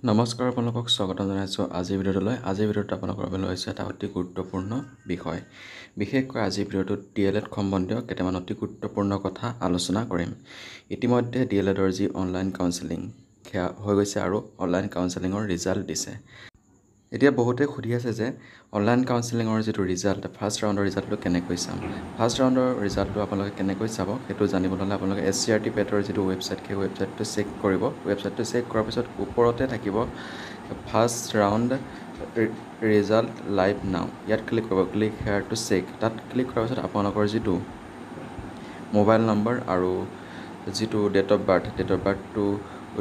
নমস্কাৰ আপোনালোকক স্বাগতম জনাইছোঁ আজিৰ ভিডিঅ'টোলৈ। আজিৰ ভিডিঅ'টোত আপোনালোকৰ বাবে লৈছে এটা অতি গুৰুত্বপূৰ্ণ বিষয়। বিশেষকৈ আজিৰ ভিডিঅ'টোত DLED সম্বন্ধীয় কেইটামান অতি গুৰুত্বপূৰ্ণ কথা আলোচনা কৰিম। ইতিমধ্যে DLEDৰ যি অনলাইন কাউন্সেলিং সেয়া হৈ গৈছে আৰু অনলাইন কাউন্সেলিঙৰ ৰিজাল্ট দিছে। এতিয়া বহুতে সুধি আছে যে অনলাইন কাউন্সেলিঙৰ যিটো ৰিজাল্ট ফাৰ্ষ্ট ৰাউণ্ডৰ ৰিজাল্টটো কেনেকৈ চাম। ফাৰ্ষ্ট ৰাউণ্ডৰ ৰিজাল্টটো আপোনালোকে কেনেকৈ চাব সেইটো জানিবলৈ হ'লে আপোনালোকে SCERT পেটৰ যিটো ৱেবছাইট সেই ৱেবছাইটটো চেক কৰিব। ৱেবছাইটটো চেক কৰাৰ পিছত ওপৰতে থাকিব ফাৰ্ষ্ট ৰাউণ্ড ৰিজাল্ট লাইভ নাও। ইয়াত ক্লিক কৰিব, ক্লিক হেয়াৰ টু চেক। তাত ক্লিক কৰাৰ পিছত আপোনালোকৰ যিটো মোবাইল নম্বৰ আৰু যিটো ডেট অফ বাৰ্থটো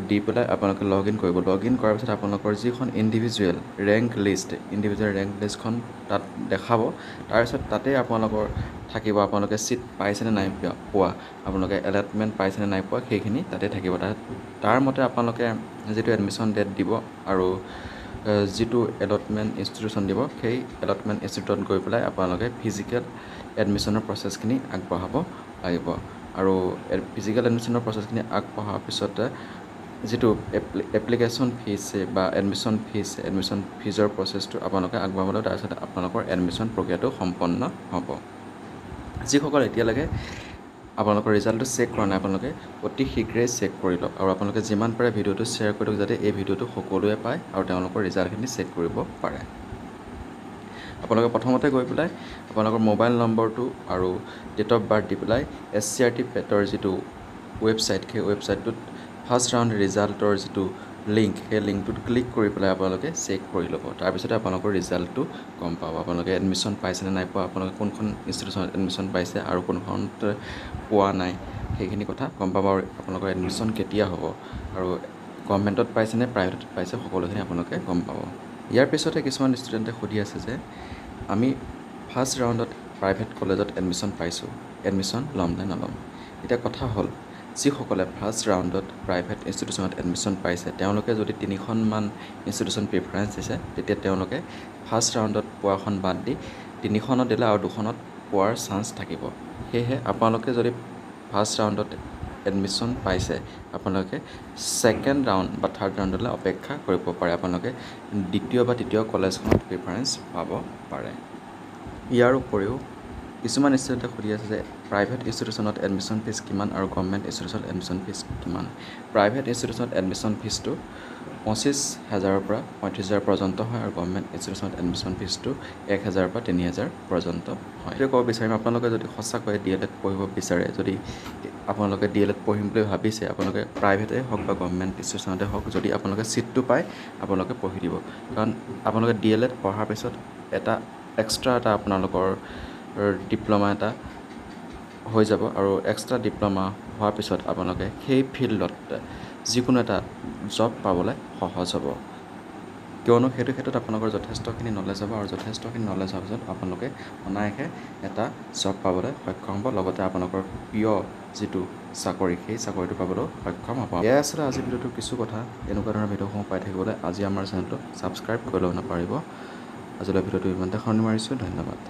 দি পেলাই আপোনালোকে লগ ইন কৰিব। লগ ইন কৰাৰ পিছত আপোনালোকৰ যিখন ইণ্ডিভিজুৱেল ৰেংক লিষ্টখন তাত দেখাব। তাৰপিছত তাতে আপোনালোকৰ থাকিব আপোনালোকে ছিট পাইছেনে নাই পোৱা, আপোনালোকে এলটমেণ্ট পাইছেনে নাই পোৱা সেইখিনি তাতে থাকিব। তাৰ মতে আপোনালোকে যিটো এডমিশ্যন ডেট দিব আৰু যিটো এলটমেণ্ট ইনষ্টিটিউশ্যন দিব সেই এলটমেণ্ট ইনষ্টিটিউটত গৈ পেলাই আপোনালোকে ফিজিকেল এডমিশ্যনৰ প্ৰচেছখিনি আগবঢ়াব লাগিব। আৰু ফিজিকেল এডমিশ্যনৰ প্ৰচেছখিনি আগবঢ়াৰ পিছতে যিটো এপ্লিকেশ্যন ফিজ বা এডমিশ্যন ফিজৰ প্ৰচেছটো আপোনালোকে আগবঢ়াব লাগিব। তাৰপিছত আপোনালোকৰ এডমিশ্যন প্ৰক্ৰিয়াটো সম্পন্ন হ'ব। যিসকল এতিয়ালৈকে আপোনালোকৰ ৰিজাল্টটো চেক কৰা নাই আপোনালোকে অতি শীঘ্ৰেই চেক কৰি লওক আৰু আপোনালোকে যিমান পাৰে ভিডিঅ'টো শ্বেয়াৰ কৰি দিয়ক যাতে এই ভিডিঅ'টো সকলোৱে পায় আৰু তেওঁলোকৰ ৰিজাল্টখিনি চেক কৰিব পাৰে। আপোনালোকে প্ৰথমতে গৈ পেলাই আপোনালোকৰ মোবাইল নম্বৰটো আৰু ডেট অফ বাৰ্থ দি পেলাই SCERT পেটৰ যিটো ৱেবছাইট সেই ৱেবছাইটটোত ফাৰ্ষ্ট ৰাউণ্ড ৰিজাল্টৰ যিটো লিংক সেই লিংকটোত ক্লিক কৰি পেলাই আপোনালোকে চেক কৰি ল'ব। তাৰপিছতে আপোনালোকৰ ৰিজাল্টটো গম পাব আপোনালোকে এডমিশ্যন পাইছেনে নাই পোৱা, আপোনালোকে কোনখন ইনষ্টিটিউশ্যনত এডমিশ্যন পাইছে আৰু কোনখনত পোৱা নাই সেইখিনি কথা গম পাব। আৰু আপোনালোকৰ এডমিশ্যন কেতিয়া হ'ব আৰু গভৰ্ণমেণ্টত পাইছে নে প্ৰাইভেটত পাইছে সকলোখিনি আপোনালোকে গম পাব। ইয়াৰ পিছতে কিছুমান ষ্টুডেণ্টে সুধি আছে যে আমি ফাৰ্ষ্ট ৰাউণ্ডত প্ৰাইভেট কলেজত এডমিশ্যন পাইছোঁ, এডমিশ্যন ল'ম নে নল'ম। এতিয়া কথা হ'ল যিসকলে ফাৰ্ষ্ট ৰাউণ্ডত প্ৰাইভেট ইনষ্টিটিউশ্যনত এডমিশ্যন পাইছে তেওঁলোকে যদি 3খনমান ইনষ্টিটিউশ্যন প্ৰিফাৰেঞ্চ দিছে তেতিয়া তেওঁলোকে ফাৰ্ষ্ট ৰাউণ্ডত পোৱাখন বাদ দি 3খনত দিলে আৰু 2খনত পোৱাৰ চান্স থাকিব। সেয়েহে আপোনালোকে যদি ফাৰ্ষ্ট ৰাউণ্ডত এডমিশ্যন পাইছে আপোনালোকে ছেকেণ্ড ৰাউণ্ড বা থাৰ্ড ৰাউণ্ডলৈ অপেক্ষা কৰিব পাৰে। আপোনালোকে দ্বিতীয় বা তৃতীয় কলেজখনত প্ৰিফাৰেঞ্চ পাব পাৰে। ইয়াৰ উপৰিও কিছুমান ষ্টুডেণ্টে সুধি আছে যে প্ৰাইভেট ইনষ্টিটিউশ্যনত এডমিশ্যন ফিজ কিমান আৰু গভৰ্ণমেণ্ট ইনষ্টিটিউশ্যনত এডমিশ্যন ফিজ কিমান। প্ৰাইভেট ইনষ্টিটিউশ্যনত এডমিশ্যন ফিজটো 25,000ৰ পৰা 35,000 পৰ্যন্ত হয় আৰু গভৰ্ণমেণ্ট ইনষ্টিটিউশ্যনত এডমিশ্যন ফিজটো 1,000ৰ পৰা 3,000 পৰ্যন্ত হয়। এইটোৱে ক'ব বিচাৰিম আপোনালোকে যদি সঁচাকৈ DLED পঢ়িব বিচাৰে, যদি আপোনালোকে DLED পঢ়িম বুলি ভাবিছে আপোনালোকে প্ৰাইভেটেই হওক বা গভৰ্ণমেণ্ট ইনষ্টিটিউশ্যনতে হওক যদি আপোনালোকে ছিটটো পায় আপোনালোকে পঢ়ি দিব। কাৰণ আপোনালোকে DLED পঢ়াৰ পিছত এক্সট্ৰা এটা আপোনালোকৰ ডিপ্ল'মা এটা হৈ যাব আৰু এক্সট্ৰা ডিপ্ল'মা হোৱাৰ পিছত আপোনালোকে সেই ফিল্ডত যিকোনো এটা জব পাবলৈ সহজ হ'ব। কিয়নো সেইটো ক্ষেত্ৰত আপোনালোকৰ যথেষ্টখিনি নলেজ হ'ব আৰু যথেষ্টখিনি নলেজ হোৱাৰ পিছত আপোনালোকে অনায়াসে এটা জব পাবলৈ সক্ষম হ'ব, লগতে আপোনালোকৰ প্ৰিয় যিটো চাকৰি সেই চাকৰিটো পাবলৈও সক্ষম হ'ব। এয়াই আছিলে আজিৰ ভিডিঅ'টোৰ কিছু কথা। এনেকুৱা ধৰণৰ ভিডিঅ'সমূহ পাই থাকিবলৈ আজি আমাৰ চেনেলটো ছাবস্ক্ৰাইব কৰিলেও নাপাহৰিব। আজিলৈ ভিডিঅ'টো ইমানতে সামৰণি মাৰিছোঁ। ধন্যবাদ।